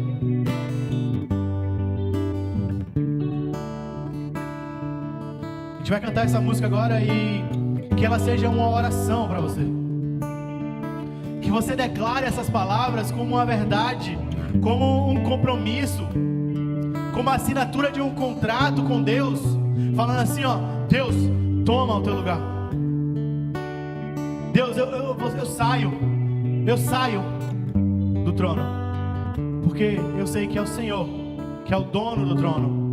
A gente vai cantar essa música agora e que ela seja uma oração para você. Que você declare essas palavras como uma verdade, como um compromisso, como a assinatura de um contrato com Deus, falando assim, ó: Deus, toma o teu lugar. Deus, eu saio do trono, porque eu sei que é o Senhor que é o dono do trono.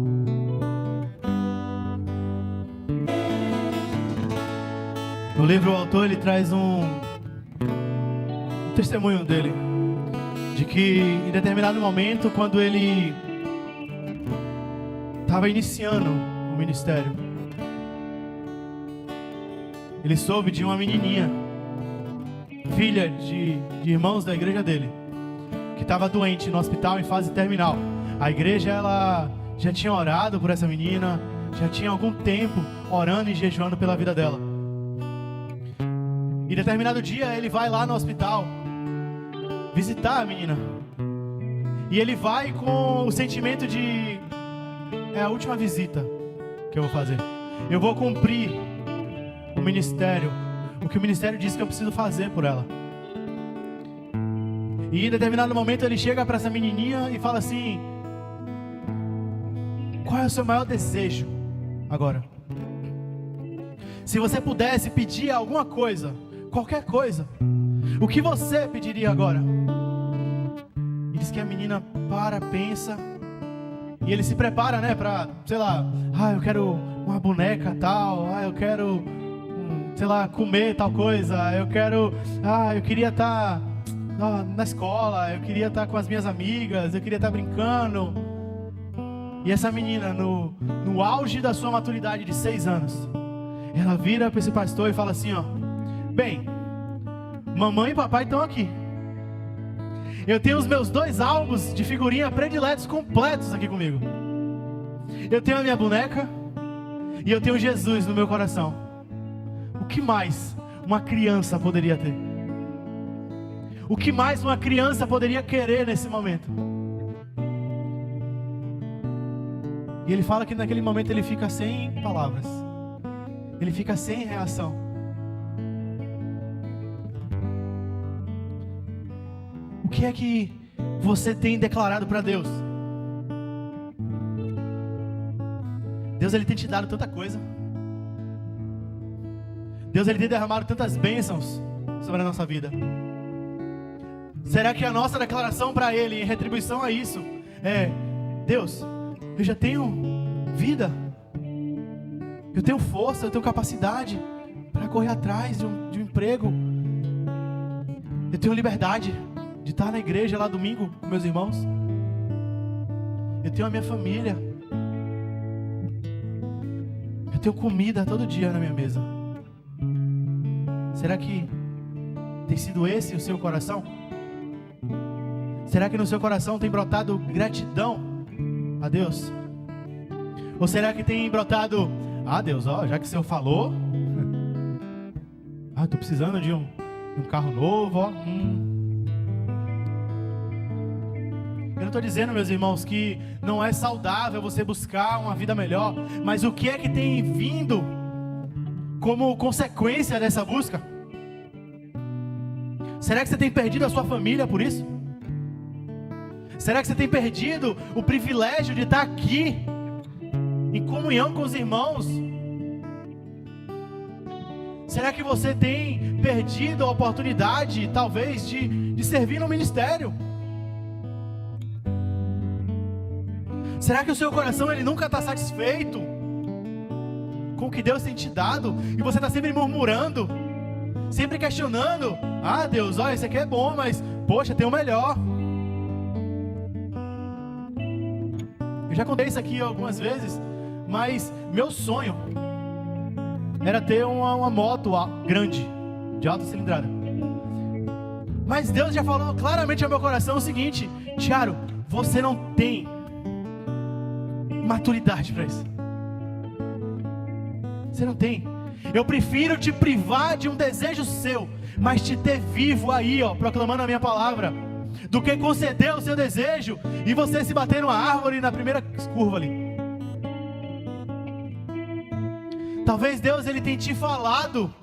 No livro, o autor, ele traz um testemunho dele, de que em determinado momento, quando ele estava iniciando o ministério, ele soube de uma menininha, filha de irmãos da igreja dele, que estava doente no hospital em fase terminal. A igreja, ela já tinha orado por essa menina, já tinha algum tempo orando e jejuando pela vida dela. E determinado dia ele vai lá no hospital visitar a menina. E ele vai com o sentimento de: é a última visita que eu vou fazer. Eu vou cumprir o ministério, o que o ministério diz que eu preciso fazer por ela. E em determinado momento ele chega para essa menininha e fala assim: qual é o seu maior desejo agora? Se você pudesse pedir alguma coisa, qualquer coisa, o que você pediria agora? E diz que a menina pensa, e ele se prepara, né, pra, sei lá, eu quero uma boneca tal, eu quero, sei lá, comer tal coisa, eu queria estar na escola, eu queria estar com as minhas amigas, eu queria estar brincando. E essa menina, no auge da sua maturidade de 6 anos, ela vira para esse pastor e fala assim, ó: bem, mamãe e papai estão aqui. Eu tenho os meus 2 álbuns de figurinha prediletos completos aqui comigo. Eu tenho a minha boneca e eu tenho Jesus no meu coração. O que mais uma criança poderia ter? O que mais uma criança poderia querer nesse momento? E ele fala que naquele momento ele fica sem palavras. Ele fica sem reação. O que é que você tem declarado para Deus? Deus, ele tem te dado tanta coisa. Deus, ele tem derramado tantas bênçãos sobre a nossa vida. Será que a nossa declaração para Ele, em retribuição a isso, é: Deus, eu já tenho vida, eu tenho força, eu tenho capacidade para correr atrás de um emprego, eu tenho liberdade de estar na igreja lá domingo com meus irmãos, eu tenho a minha família, eu tenho comida todo dia na minha mesa. Será que tem sido esse o seu coração? Será que no seu coração tem brotado gratidão a Deus? Ou será que tem brotado: Deus, já que o Senhor falou, estou precisando de um carro novo, Eu não estou dizendo, meus irmãos, que não é saudável você buscar uma vida melhor, mas o que é que tem vindo como consequência dessa busca? Será que você tem perdido a sua família por isso? Será que você tem perdido o privilégio de estar aqui, em comunhão com os irmãos? Será que você tem perdido a oportunidade, talvez, de servir no ministério? Será que o seu coração ele nunca está satisfeito com o que Deus tem te dado? E você está sempre murmurando, sempre questionando. Ah, Deus, olha, esse aqui é bom, mas, poxa, tem o melhor. Eu já contei isso aqui algumas vezes, mas meu sonho era ter uma moto grande, de alta cilindrada. Mas Deus já falou claramente ao meu coração o seguinte: Tiago, você não tem maturidade para isso. Você não tem. Eu prefiro te privar de um desejo seu, mas te ter vivo aí, ó, proclamando a minha palavra, do que conceder o seu desejo e você se bater numa árvore na primeira curva ali. Talvez Deus ele tenha te falado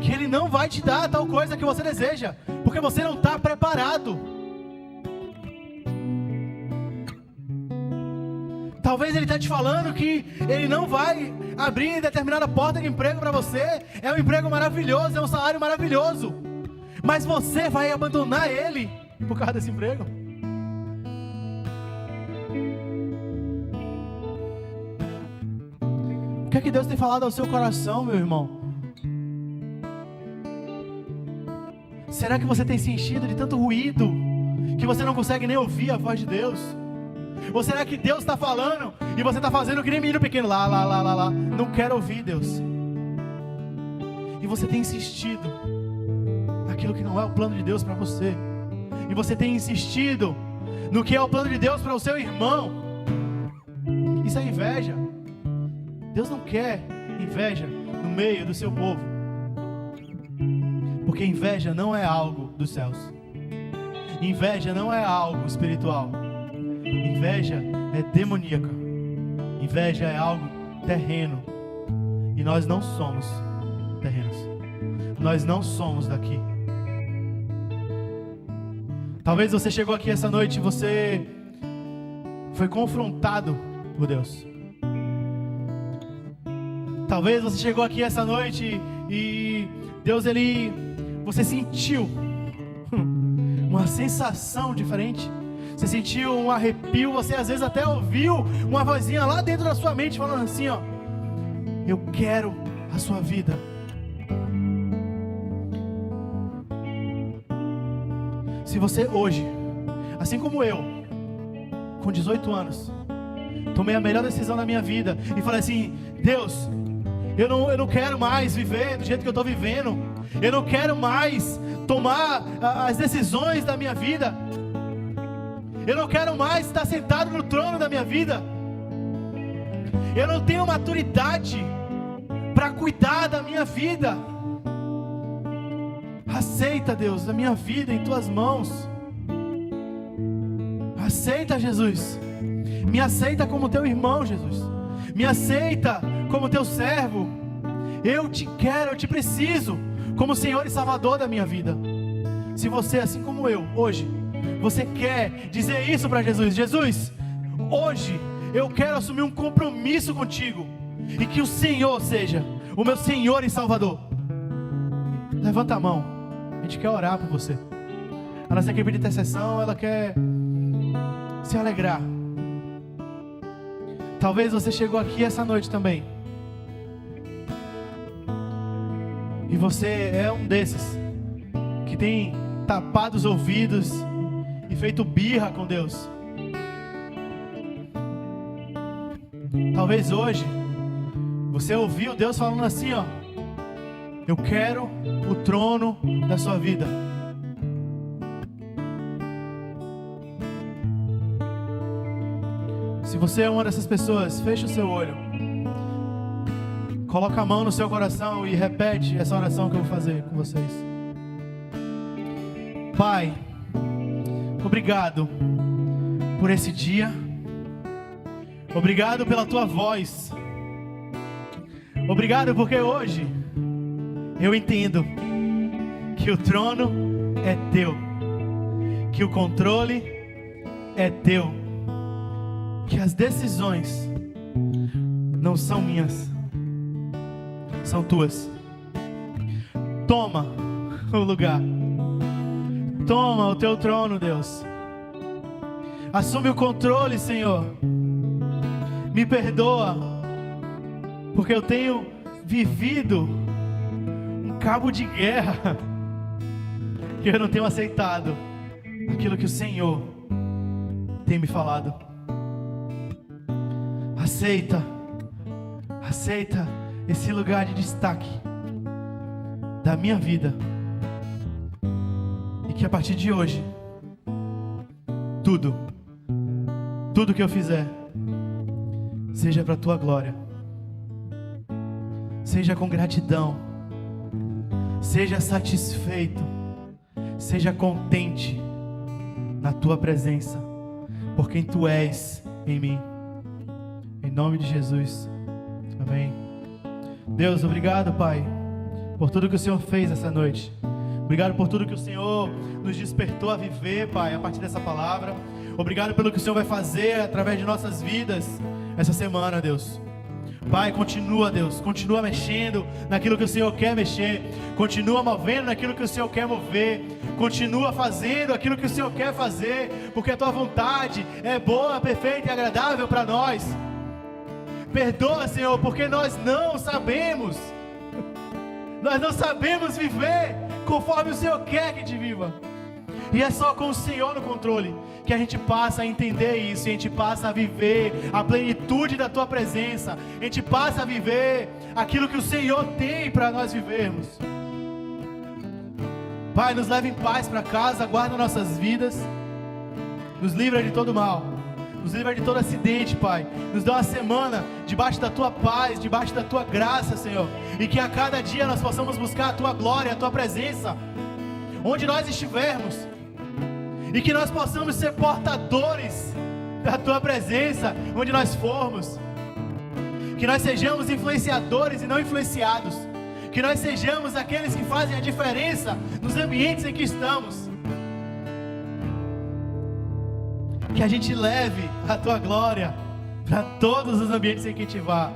que Ele não vai te dar tal coisa que você deseja, porque você não está preparado. Talvez Ele está te falando que Ele não vai abrir determinada porta de emprego para você. É um emprego maravilhoso, é um salário maravilhoso, mas você vai abandonar Ele por causa desse emprego. O que é que Deus tem falado ao seu coração, meu irmão? Será que você tem se enchido de tanto ruído que você não consegue nem ouvir a voz de Deus? Ou será que Deus está falando e você está fazendo que nem menino pequeno, lá, não quero ouvir Deus? E você tem insistido naquilo que não é o plano de Deus para você, e você tem insistido no que é o plano de Deus para o seu irmão. Isso é inveja. Deus não quer inveja no meio do seu povo, porque inveja não é algo dos céus. Inveja não é algo espiritual. Inveja é demoníaca. Inveja é algo terreno, e nós não somos terrenos. Nós não somos daqui. Talvez você chegou aqui essa noite e você foi confrontado por Deus. Talvez você chegou aqui essa noite e Deus, você sentiu uma sensação diferente. Você sentiu um arrepio, você às vezes até ouviu uma vozinha lá dentro da sua mente falando assim, ó: eu quero a sua vida. Se você hoje, assim como eu, com 18 anos, tomei a melhor decisão da minha vida e falei assim: Deus, eu não quero mais viver do jeito que eu estou vivendo. Eu não quero mais tomar as decisões da minha vida. Eu não quero mais estar sentado no trono da minha vida. Eu não tenho maturidade para cuidar da minha vida. Aceita, Deus, a minha vida em tuas mãos. Aceita, Jesus. Me aceita como teu irmão, Jesus. Me aceita como teu servo. Eu te quero, eu te preciso como Senhor e Salvador da minha vida. Se você, assim como eu, hoje, você quer dizer isso para Jesus: Jesus, hoje eu quero assumir um compromisso contigo, e que o Senhor seja o meu Senhor e Salvador. Levanta a mão, a gente quer orar por você. A nossa equipe de intercessão, ela quer se alegrar. Talvez você chegou aqui essa noite também, e você é um desses que tem tapado os ouvidos e feito birra com Deus. Talvez hoje você ouviu Deus falando assim, ó: eu quero o trono da sua vida. Se você é uma dessas pessoas, feche o seu olho, coloca a mão no seu coração e repete essa oração que eu vou fazer com vocês. Pai, obrigado por esse dia. Obrigado pela tua voz. Obrigado porque hoje eu entendo que o trono é teu, que o controle é teu, que as decisões não são minhas, são tuas. toma o lugar. Toma o teu trono, Deus. Assume o controle, Senhor. Me perdoa, porque eu tenho vivido um cabo de guerra, que eu não tenho aceitado aquilo que o Senhor tem me falado. Aceita esse lugar de destaque da minha vida, e que a partir de hoje, tudo que eu fizer, seja para a tua glória, seja com gratidão, seja satisfeito, seja contente na tua presença, por quem tu és em mim. Em nome de Jesus, amém. Deus, obrigado, Pai, por tudo que o Senhor fez essa noite. Obrigado por tudo que o Senhor nos despertou a viver, Pai, a partir dessa palavra. Obrigado pelo que o Senhor vai fazer através de nossas vidas essa semana, Deus. Pai, continua, Deus, continua mexendo naquilo que o Senhor quer mexer, continua movendo naquilo que o Senhor quer mover, continua fazendo aquilo que o Senhor quer fazer, porque a tua vontade é boa, perfeita e agradável para nós. Perdoa, Senhor, porque nós não sabemos viver conforme o Senhor quer que a gente viva, e é só com o Senhor no controle que a gente passa a entender isso, e a gente passa a viver a plenitude da tua presença, a gente passa a viver aquilo que o Senhor tem para nós vivermos. Pai, nos leva em paz para casa, guarda nossas vidas, nos livra de todo mal, nos livra de todo acidente, Pai. Nos dá uma semana debaixo da tua paz, debaixo da tua graça, Senhor, e que a cada dia nós possamos buscar a tua glória, a tua presença, onde nós estivermos, e que nós possamos ser portadores da tua presença onde nós formos, que nós sejamos influenciadores e não influenciados, que nós sejamos aqueles que fazem a diferença nos ambientes em que estamos, que a gente leve a tua glória para todos os ambientes em que a gente vá,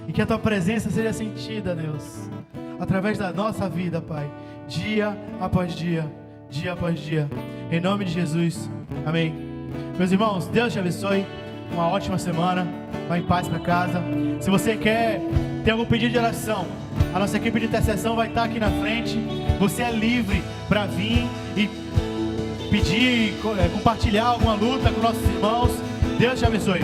e que a tua presença seja sentida, Deus, através da nossa vida, Pai, dia após dia, dia após dia, em nome de Jesus, amém. Meus irmãos, Deus te abençoe, uma ótima semana, vá em paz para casa. Se você quer ter algum pedido de oração, a nossa equipe de intercessão vai estar aqui na frente. Você é livre para vir e pedir, compartilhar alguma luta com nossos irmãos. Deus te abençoe.